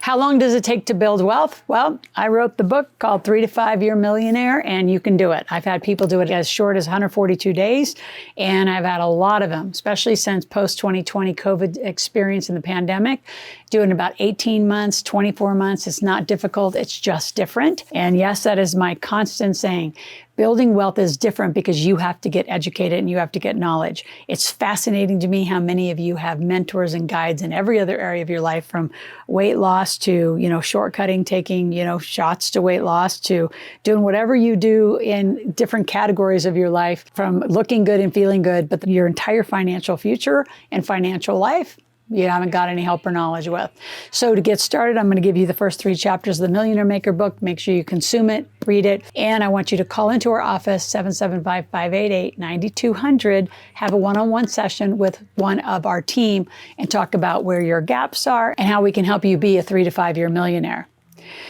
How long does it take to build wealth? Well, I wrote the book called 3 to 5 Year Millionaire, and you can do it. I've had people do it as short as 142 days, and I've had a lot of them, especially since post-2020 COVID experience in the pandemic, doing about 18 months, 24 months. It's not difficult, it's just different. And yes, that is my constant saying. Building wealth is different because you have to get educated and you have to get knowledge. It's fascinating to me how many of you have mentors and guides in every other area of your life, from weight loss to, shortcutting, taking, shots to weight loss, to doing whatever you do in different categories of your life, from looking good and feeling good, but your entire financial future and financial life, you haven't got any help or knowledge with. So to get started, I'm going to give you the first 3 chapters of the Millionaire Maker book. Make sure you consume it, read it, and I want you to call into our office, 775-588-9200, have a one-on-one session with one of our team and talk about where your gaps are and how we can help you be a 3 to 5 year millionaire.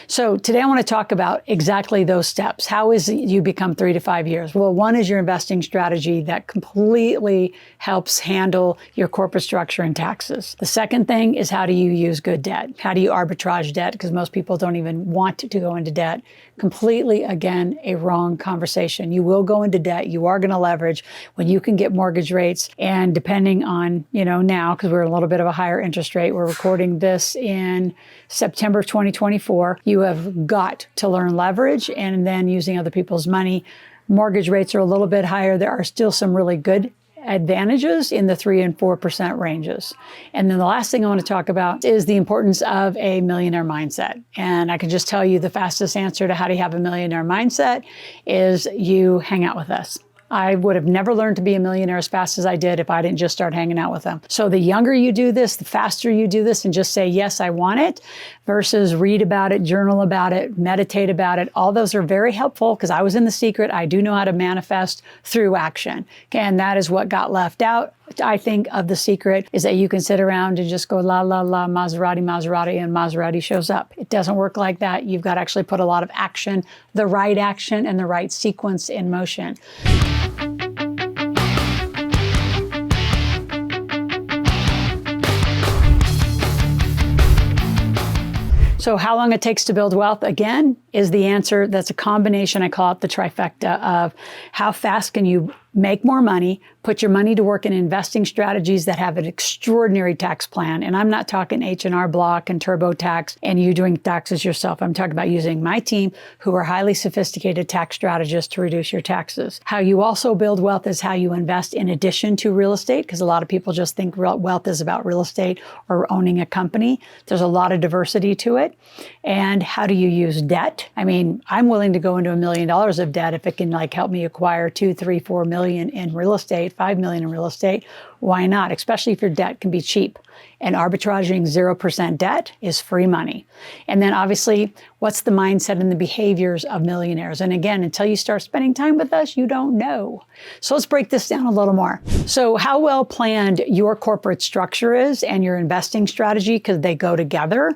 So today I want to talk about exactly those steps. How is it you become 3 to 5 years? Well, one is your investing strategy that completely helps handle your corporate structure and taxes. The second thing is, how do you use good debt? How do you arbitrage debt? Because most people don't even want to go into debt. Completely, again, a wrong conversation. You will go into debt. You are going to leverage when you can get mortgage rates. And depending on, now, because we're a little bit of a higher interest rate, we're recording this in September 2024, you have got to learn leverage and then using other people's money. Mortgage rates are a little bit higher. There are still some really good advantages in the 3 and 4% ranges. And then the last thing I want to talk about is the importance of a millionaire mindset. And I can just tell you the fastest answer to how do you have a millionaire mindset is you hang out with us. I would have never learned to be a millionaire as fast as I did if I didn't just start hanging out with them. So the younger you do this, the faster you do this and just say, yes, I want it, versus read about it, journal about it, meditate about it. All those are very helpful because I was in the secret. I do know how to manifest through action. And that is what got left out, I think, of the secret, is that you can sit around and just go, la, la, la, Maserati, Maserati, and Maserati shows up. It doesn't work like that. You've got to actually put a lot of action, the right action and the right sequence in motion. So how long it takes to build wealth, again, is the answer. That's a combination. I call it the trifecta of how fast can you make more money, put your money to work in investing strategies that have an extraordinary tax plan. And I'm not talking H&R Block and TurboTax and you doing taxes yourself. I'm talking about using my team, who are highly sophisticated tax strategists, to reduce your taxes. How you also build wealth is how you invest in addition to real estate, because a lot of people just think wealth is about real estate or owning a company. There's a lot of diversity to it. And how do you use debt? I mean, I'm willing to go into $1 million of debt if it can help me acquire 2, 3, 4 million in real estate, 5 million in real estate. Why not? Especially if your debt can be cheap. And arbitraging 0% debt is free money. And then obviously, what's the mindset and the behaviors of millionaires? And again, until you start spending time with us, you don't know. So let's break this down a little more. So how well planned your corporate structure is and your investing strategy, because they go together,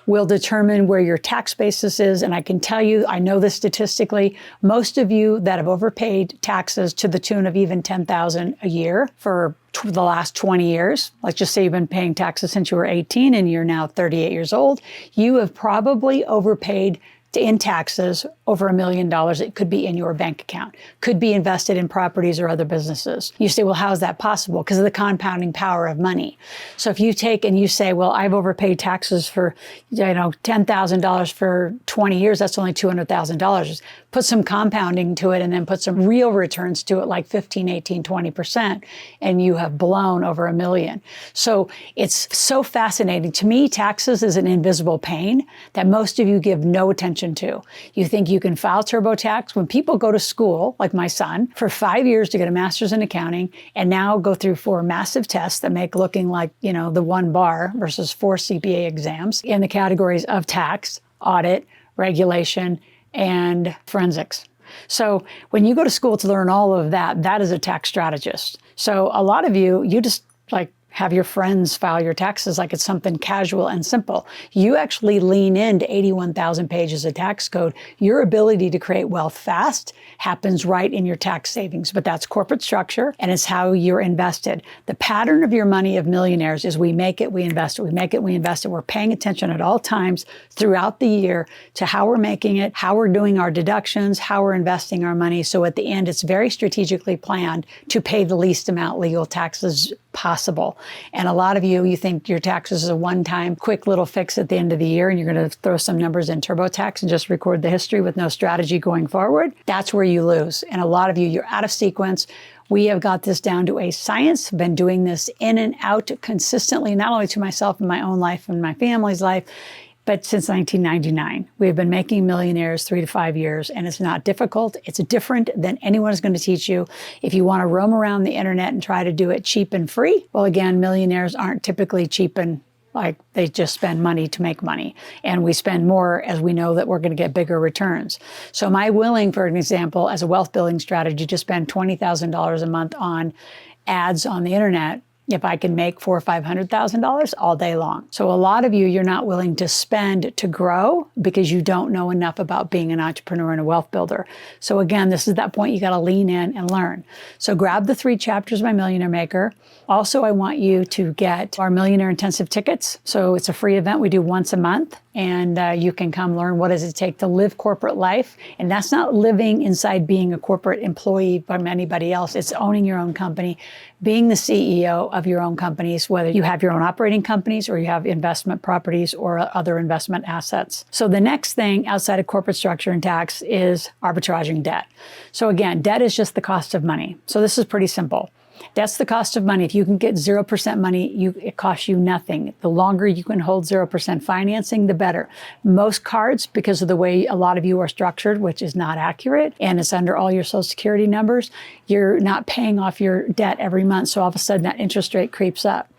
will determine where your tax basis is. And I can tell you, I know this statistically, most of you that have overpaid taxes to the tune of even $10,000 a year for the last 20 years, let's just say you've been paying taxes since you were 18 and you're now 38 years old, you have probably overpaid in taxes over $1 million. It could be in your bank account, could be invested in properties or other businesses. You say, well, how is that possible? Because of the compounding power of money. So if you take and you say, well, I've overpaid taxes for, $10,000 for 20 years, that's only $200,000. Put some compounding to it and then put some real returns to it, like 15, 18, 20%, and you have blown over $1 million. So it's so fascinating. To me, taxes is an invisible pain that most of you give no attention to. You think you can file TurboTax when people go to school, like my son, for 5 years to get a master's in accounting and now go through 4 massive tests that make looking like, the 1 bar versus 4 CPA exams in the categories of tax, audit, regulation, and forensics. So when you go to school to learn all of that, that is a tax strategist. So a lot of you, you just have your friends file your taxes like it's something casual and simple. You actually lean into 81,000 pages of tax code. Your ability to create wealth fast happens right in your tax savings, but that's corporate structure and it's how you're invested. The pattern of your money of millionaires is we make it, we invest it, we make it, we invest it. We're paying attention at all times throughout the year to how we're making it, how we're doing our deductions, how we're investing our money. So at the end, it's very strategically planned to pay the least amount legal taxes possible. And a lot of you think your taxes is a one-time quick little fix at the end of the year and you're going to throw some numbers in TurboTax and just record the history with no strategy going forward. That's where you lose. And a lot of you, you're out of sequence. We have got this down to a science, been doing this in and out consistently, not only to myself in my own life and my family's life, but since 1999. We've been making millionaires 3 to 5 years, and it's not difficult. It's different than anyone is going to teach you. If you want to roam around the internet and try to do it cheap and free, well, again, millionaires aren't typically cheap and like they just spend money to make money. And we spend more as we know that we're going to get bigger returns. So am I willing, for an example, as a wealth building strategy, to spend $20,000 a month on ads on the internet if I can make $400,000 or $500,000 all day long? So a lot of you, you're not willing to spend to grow because you don't know enough about being an entrepreneur and a wealth builder. So again, this is that point you got to lean in and learn. So grab the 3 chapters by Millionaire Maker. Also, I want you to get our Millionaire Intensive tickets. So it's a free event we do once a month. And you can come learn what does it take to live corporate life. And that's not living inside being a corporate employee from anybody else. It's owning your own company, being the CEO of your own companies, whether you have your own operating companies or you have investment properties or other investment assets. So the next thing outside of corporate structure and tax is arbitraging debt. So again, debt is just the cost of money. So this is pretty simple. That's the cost of money. If you can get 0% money, it costs you nothing. The longer you can hold 0% financing, the better. Most cards, because of the way a lot of you are structured, which is not accurate, and it's under all your Social Security numbers, you're not paying off your debt every month. So all of a sudden that interest rate creeps up.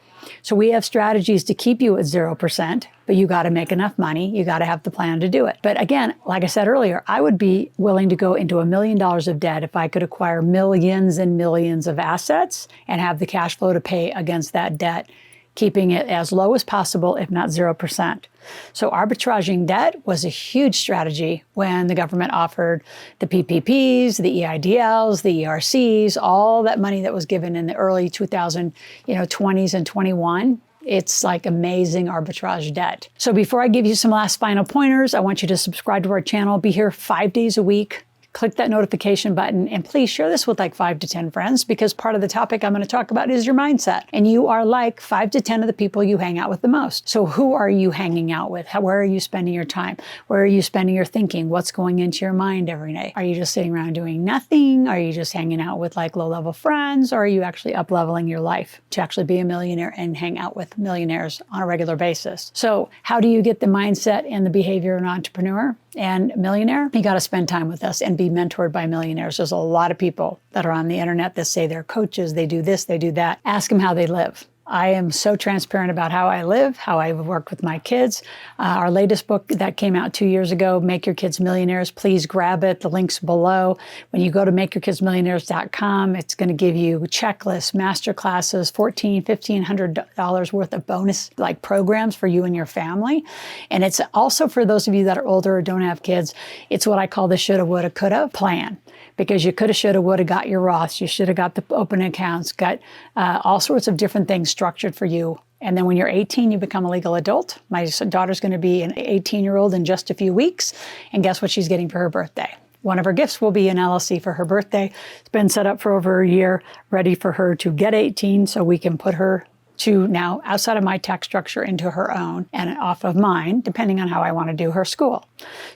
So we have strategies to keep you at 0%, but you got to make enough money. You got to have the plan to do it. But again, like I said earlier, I would be willing to go into $1 million of debt if I could acquire millions and millions of assets and have the cash flow to pay against that debt, keeping it as low as possible, if not 0%. So arbitraging debt was a huge strategy when the government offered the PPPs, the EIDLs, the ERCs, all that money that was given in the early 2020s and 21. It's like amazing arbitrage debt. So before I give you some last final pointers, I want you to subscribe to our channel. Be here 5 days a week. Click that notification button and please share this with like 5 to 10 friends because part of the topic I'm going to talk about is your mindset. And you are like 5 to 10 of the people you hang out with the most. So who are you hanging out with? Where are you spending your time? Where are you spending your thinking? What's going into your mind every day? Are you just sitting around doing nothing? Are you just hanging out with like low-level friends? Or are you actually up-leveling your life to actually be a millionaire and hang out with millionaires on a regular basis? So how do you get the mindset and the behavior of an entrepreneur and millionaire? You got to spend time with us and be mentored by millionaires. There's a lot of people that are on the internet that say they're coaches, they do this, they do that. Ask them how they live. I am so transparent about how I live, how I work with my kids. Our latest book that came out 2 years ago, Make Your Kids Millionaires, please grab it. The link's below. When you go to makeyourkidsmillionaires.com, it's going to give you checklists, master classes, $1,400, $1,500 worth of bonus like programs for you and your family. And it's also for those of you that are older or don't have kids, it's what I call the shoulda, woulda, coulda plan. Because you coulda, shoulda, woulda got your Roths, you shoulda got the open accounts, got all sorts of different things structured for you. And then when you're 18, you become a legal adult. My daughter's going to be an 18-year-old in just a few weeks. And guess what she's getting for her birthday? One of her gifts will be an LLC for her birthday. It's been set up for over a year, ready for her to get 18 so we can put her to now outside of my tax structure into her own and off of mine, depending on how I want to do her school.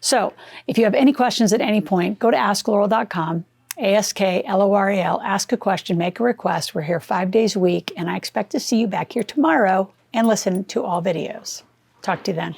So if you have any questions at any point, go to askloral.com, ASKLORAL, ask a question, make a request. We're here 5 days a week, and I expect to see you back here tomorrow and listen to all videos. Talk to you then.